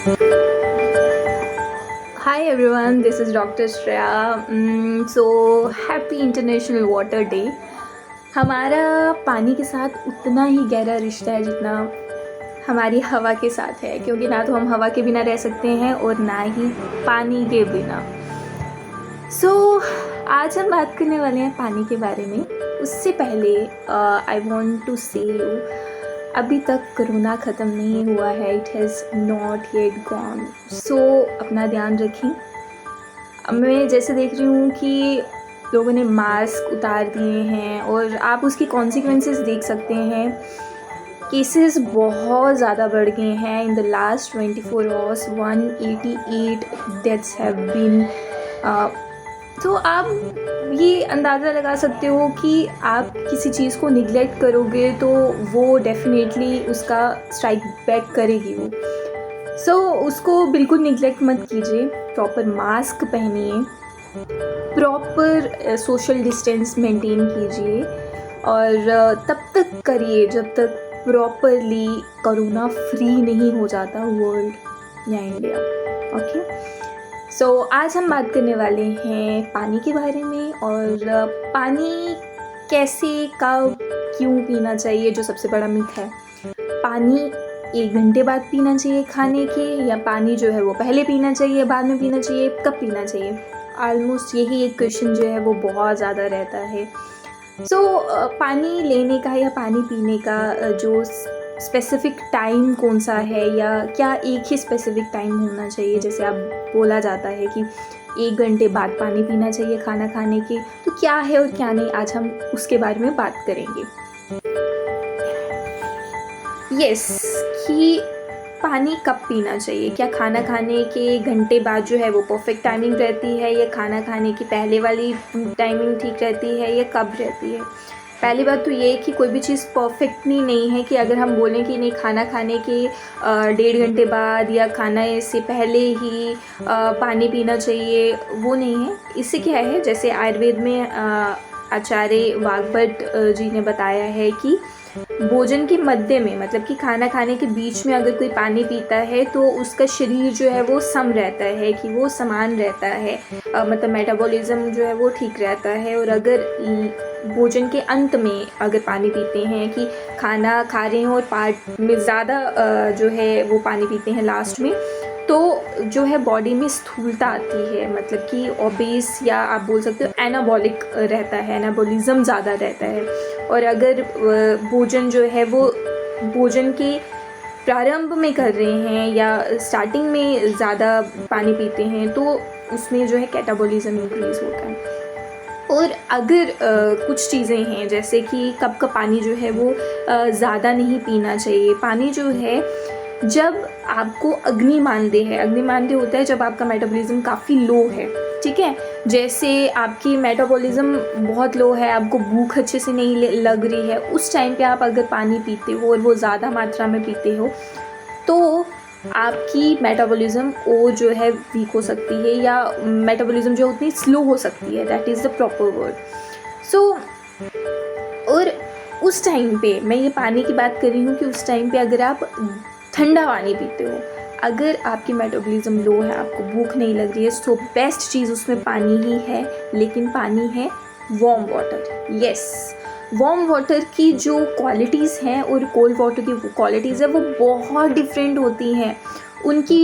Hi everyone, this is Dr. Shreya. So happy International Water Day. हमारा पानी के साथ उतना ही गहरा रिश्ता है जितना हमारी हवा के साथ है, क्योंकि ना तो हम हवा के बिना रह सकते हैं और ना ही पानी के बिना। आज हम बात करने वाले हैं पानी के बारे में। उससे पहले I want to say you, अभी तक कोरोना ख़त्म नहीं हुआ है। It has not yet gone. So अपना ध्यान रखें। मैं जैसे देख रही हूँ कि लोगों ने मास्क उतार दिए हैं और आप उसकी कॉन्सिक्वेंसेस देख सकते हैं। केसेस बहुत ज़्यादा बढ़ गए हैं। In the last 24 hours 188 deaths have been. तो आप ये अंदाज़ा लगा सकते हो कि आप किसी चीज़ को निगलेक्ट करोगे तो वो डेफिनेटली उसका स्ट्राइक बैक करेगी वो। उसको बिल्कुल निगलेक्ट मत कीजिए। प्रॉपर मास्क पहनिए, प्रॉपर सोशल डिस्टेंस मेंटेन कीजिए और तब तक करिए जब तक प्रॉपरली कोरोना फ्री नहीं हो जाता वर्ल्ड या इंडिया। ओके, आज हम बात करने वाले हैं पानी के बारे में और पानी कैसे, कब, क्यों पीना चाहिए। जो सबसे बड़ा मिथ है, पानी 1 घंटे बाद पीना चाहिए खाने के, या पानी जो है वो पहले पीना चाहिए, बाद में पीना चाहिए, कब पीना चाहिए। ऑलमोस्ट यही एक क्वेश्चन जो है वो बहुत ज़्यादा रहता है। पानी लेने का या पानी पीने का जो स्पेसिफ़िक टाइम कौन सा है, या क्या एक ही स्पेसिफ़िक टाइम होना चाहिए। जैसे आप बोला जाता है कि 1 घंटे बाद पानी पीना चाहिए खाना खाने के, तो क्या है और क्या नहीं, आज हम उसके बारे में बात करेंगे। यस, कि पानी कब पीना चाहिए। क्या खाना खाने के घंटे बाद जो है वो परफेक्ट टाइमिंग रहती है, या खाना खाने की पहले वाली टाइमिंग ठीक रहती है, या कब रहती है। पहली बात तो ये है कि कोई भी चीज़ परफेक्टली नहीं है कि अगर हम बोलें कि नहीं खाना खाने के 1.5 घंटे बाद या खाना से पहले ही पानी पीना चाहिए, वो नहीं है। इससे क्या है, जैसे आयुर्वेद में आचार्य वाग्भट जी ने बताया है कि भोजन के मध्य में, मतलब कि खाना खाने के बीच में अगर कोई पानी पीता है तो उसका शरीर जो है वो सम रहता है, कि वो समान रहता है, मतलब मेटाबॉलिज्म जो है वो ठीक रहता है। और अगर भोजन के अंत में अगर पानी पीते हैं, कि खाना खा रहे हैं और पार्ट में ज़्यादा जो है वो पानी पीते हैं लास्ट में, तो जो है बॉडी में स्थूलता आती है, मतलब कि ओबेस, या आप बोल सकते हो एनाबॉलिक रहता है, एनाबॉलिज्म ज़्यादा रहता है। और अगर भोजन जो है वो भोजन के प्रारंभ में कर रहे हैं या स्टार्टिंग में ज़्यादा पानी पीते हैं, तो उसमें जो है कैटाबॉलिज्म इंक्रीज़ होता है। और अगर कुछ चीज़ें हैं, जैसे कि कब का पानी जो है वो ज़्यादा नहीं पीना चाहिए। पानी जो है, जब आपको अग्निमांद्य है, अग्निमांद्य होता है जब आपका मेटाबॉलिज्म काफ़ी लो है, ठीक है। जैसे आपकी मेटाबॉलिज्म बहुत लो है, आपको भूख अच्छे से नहीं लग रही है, उस टाइम पे आप अगर पानी पीते हो और वो ज़्यादा मात्रा में पीते हो, तो आपकी मेटाबॉलिज्म वो जो है वीक हो सकती है, या मेटाबॉलिज्म जो उतनी स्लो हो सकती है, that is the proper word. और उस टाइम पे मैं ये पानी की बात कर रही हूँ कि उस टाइम पे अगर आप ठंडा पानी पीते हो, अगर आपकी मेटाबॉलिज्म लो है, आपको भूख नहीं लग रही है, तो बेस्ट चीज़ उसमें पानी ही है। लेकिन पानी है warm water. Yes, warm water की जो क्वालिटीज़ हैं और कोल्ड वाटर की क्वालिटीज़ है वो बहुत डिफरेंट होती हैं। उनकी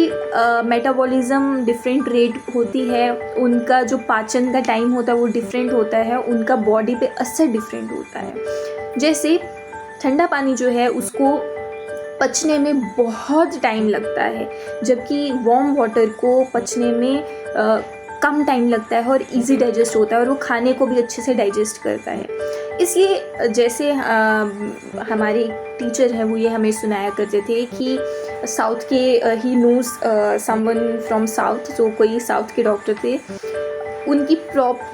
मेटाबॉलिज्म डिफरेंट रेट होती है, उनका जो पाचन का टाइम होता है वो डिफरेंट होता है, उनका बॉडी पे असर डिफरेंट होता है। जैसे ठंडा पानी जो है उसको पचने में बहुत टाइम लगता है, जबकि वार्म वाटर को पचने में कम टाइम लगता है और इजी डाइजेस्ट होता है, और वो खाने को भी अच्छे से डाइजेस्ट करता है। इसलिए जैसे हमारे टीचर हैं वो ये हमें सुनाया करते थे कि साउथ के ही नोज समवन फ्रॉम साउथ, जो कोई साउथ के डॉक्टर थे, उनकी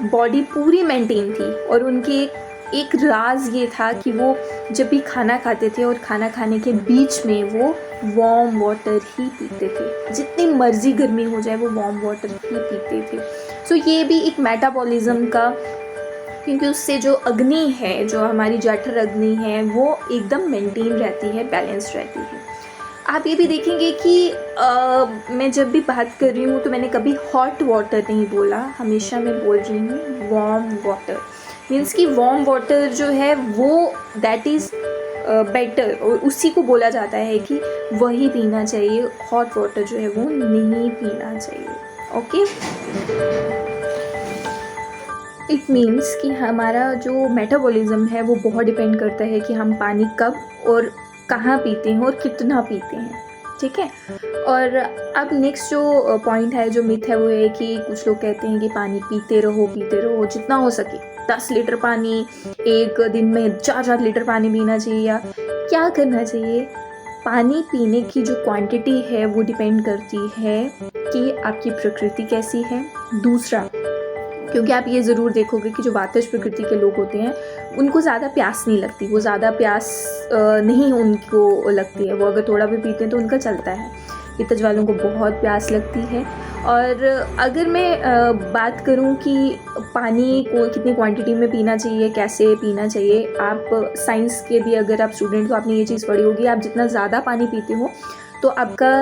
बॉडी पूरी मेंटेन थी, और उनके एक राज ये था कि वो जब भी खाना खाते थे और खाना खाने के बीच में वो वार्म वाटर ही पीते थे। जितनी मर्जी गर्मी हो जाए वो वार्म वाटर ही पीते थे। ये भी एक मेटाबॉलिज्म का, क्योंकि उससे जो अग्नि है, जो हमारी जठर अग्नि है, वो एकदम मेंटेन रहती है, बैलेंस रहती है। आप ये भी देखेंगे कि मैं जब भी बात कर रही हूँ तो मैंने कभी हॉट वाटर नहीं बोला, हमेशा मैं बोल रही हूँ वार्म वाटर। मीन्स कि वार्म वाटर जो है वो दैट इज़ बेटर, और उसी को बोला जाता है कि वही पीना चाहिए, हॉट वाटर जो है वो नहीं पीना चाहिए। ओके, इट मीन्स कि हमारा जो मेटाबॉलिज्म है वो बहुत डिपेंड करता है कि हम पानी कब और कहाँ पीते हैं और कितना पीते हैं, ठीक है। और अब नेक्स्ट जो पॉइंट है, जो मिथ है, वो है कि कुछ लोग कहते हैं कि पानी पीते रहो जितना हो सके, 10 लीटर पानी एक दिन में, 4 लीटर पानी पीना चाहिए, या क्या करना चाहिए। पानी पीने की जो क्वांटिटी है वो डिपेंड करती है कि आपकी प्रकृति कैसी है। दूसरा, क्योंकि आप ये ज़रूर देखोगे कि जो वातज प्रकृति के लोग होते हैं उनको ज़्यादा प्यास नहीं लगती, वो ज़्यादा प्यास नहीं उनको लगती है, वो अगर थोड़ा भी पीते हैं तो उनका चलता है। पित्तज वालों को बहुत प्यास लगती है। और अगर मैं बात करूं कि पानी को कितनी क्वांटिटी में पीना चाहिए, कैसे पीना चाहिए, आप साइंस के भी अगर आप स्टूडेंट, तो आपने ये चीज़ पढ़ी होगी, आप जितना ज़्यादा पानी पीते हो तो आपका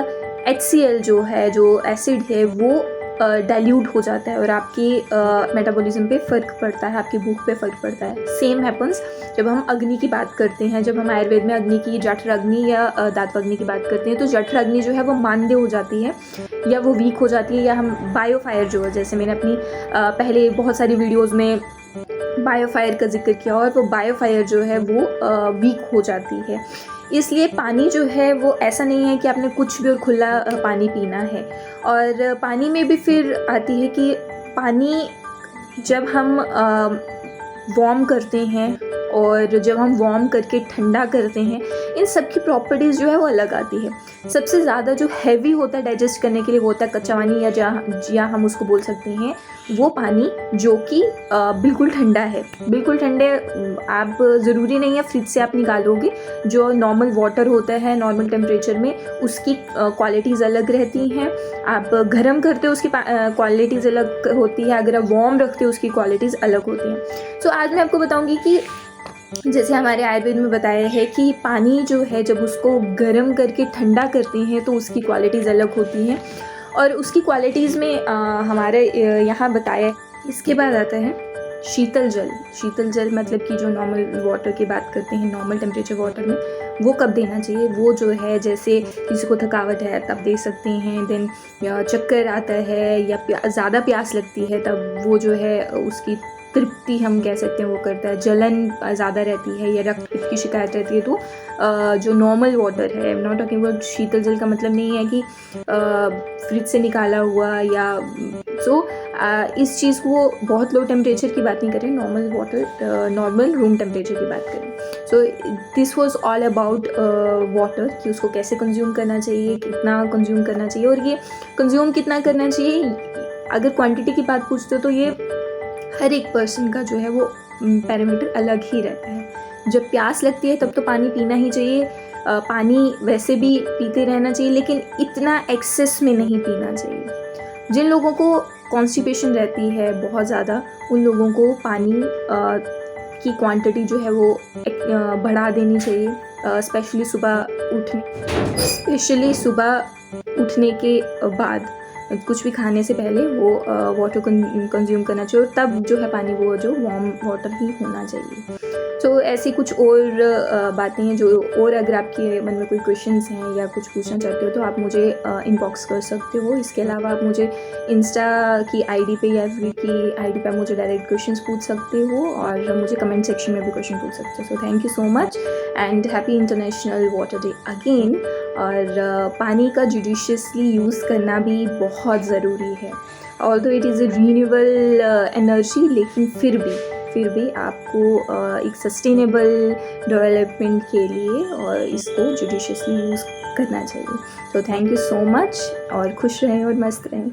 HCl जो है, जो एसिड है, वो डाइल्यूट हो जाता है और आपकी मेटाबॉलिज्म पे फ़र्क पड़ता है, आपकी भूख पे फ़र्क पड़ता है। सेम हैपन्स जब हम अग्नि की बात करते हैं, जब हम आयुर्वेद में अग्नि की, जठर अग्नि या दातव की बात करते हैं, तो जठर अग्नि जो है वो मांद्य हो जाती है या वो वीक हो जाती है, या हम बायोफायर जो है, जैसे मैंने अपनी पहले बहुत सारी वीडियोज़ में बायोफायर का जिक्र किया, और वो बायोफायर जो है वो वीक हो जाती है। इसलिए पानी जो है वो ऐसा नहीं है कि आपने कुछ भी और खुला पानी पीना है। और पानी में भी फिर आती है कि पानी जब हम वार्म करते हैं और जब हम वार्म करके ठंडा करते हैं, इन सब की प्रॉपर्टीज़ जो है वो अलग आती है। सबसे ज़्यादा जो हैवी होता है डाइजेस्ट करने के लिए वो होता है कच्चा पानी, या हम उसको बोल सकते हैं वो पानी जो कि बिल्कुल ठंडा है। बिल्कुल ठंडे आप ज़रूरी नहीं है फ्रिज से आप निकालोगे, जो नॉर्मल वाटर होता है नॉर्मल टेम्परेचर में उसकी क्वालिटीज़ अलग रहती हैं। आप गर्म करते हो उसकी क्वालिटीज़ अलग होती है, अगर आप वार्म रखते हो उसकी क्वालिटीज़ अलग होती हैं। सो आज मैं आपको बताऊँगी कि जैसे हमारे आयुर्वेद में बताया है कि पानी जो है जब उसको गर्म करके ठंडा करते हैं तो उसकी क्वालिटीज़ अलग होती हैं, और उसकी क्वालिटीज़ में हमारे यहाँ बताया। इसके बाद आता है शीतल जल। शीतल जल मतलब कि जो नॉर्मल वाटर की बात करते हैं, नॉर्मल टेम्परेचर वाटर में वो कब देना चाहिए। वो जो है जैसे किसी को थकावट है तब दे सकते हैं, देन चक्कर आता है या ज़्यादा प्यास लगती है तब वो जो है उसकी तृप्ति हम कह सकते हैं वो करता है। जलन ज़्यादा रहती है या रक्त पित्त की शिकायत रहती है तो जो नॉर्मल वाटर है, नॉट टॉकिंग अबाउट शीतल जल का मतलब नहीं है कि फ्रिज से निकाला हुआ या इस चीज़ को बहुत लो टेम्परेचर की बात नहीं करें, normal water, normal room temperature की बात करें। So this was all about water, कि उसको कैसे कंज्यूम करना चाहिए, कितना कंज्यूम करना चाहिए, और ये कंज्यूम कितना करना चाहिए। अगर क्वांटिटी की बात पूछते हो तो ये हर एक पर्सन का जो है वो पैरामीटर अलग ही रहता है। जब प्यास लगती है तब तो पानी पीना ही चाहिए, पानी वैसे भी पीते रहना चाहिए, लेकिन इतना एक्सेस में नहीं पीना चाहिए। जिन लोगों को कॉन्स्टिपेशन रहती है बहुत ज़्यादा, उन लोगों को पानी की क्वांटिटी जो है वो बढ़ा देनी चाहिए, स्पेशली सुबह उठने के बाद, कुछ भी खाने से पहले वो वाटर कंज्यूम करना चाहिए, और तब जो है पानी वो जो वार्म वाटर ही होना चाहिए। तो ऐसी कुछ और बातें हैं जो, और अगर आपके मन में कोई क्वेश्चंस हैं या कुछ पूछना चाहते हो तो आप मुझे इनबॉक्स कर सकते हो। इसके अलावा आप मुझे इंस्टा की आईडी पे या फिर की आईडी पे मुझे डायरेक्ट क्वेश्चंस पूछ सकते हो, और मुझे कमेंट सेक्शन में भी क्वेश्चन पूछ सकते हो। So thank you so much and happy international water day again. और पानी का जुडिशियसली यूज़ करना भी बहुत ज़रूरी है। Although it is a renewable energy, लेकिन फिर भी आपको एक सस्टेनेबल डेवलपमेंट के लिए और इसको जुडिशियसली यूज़ करना चाहिए। So thank you so much, और खुश रहें और मस्त रहें।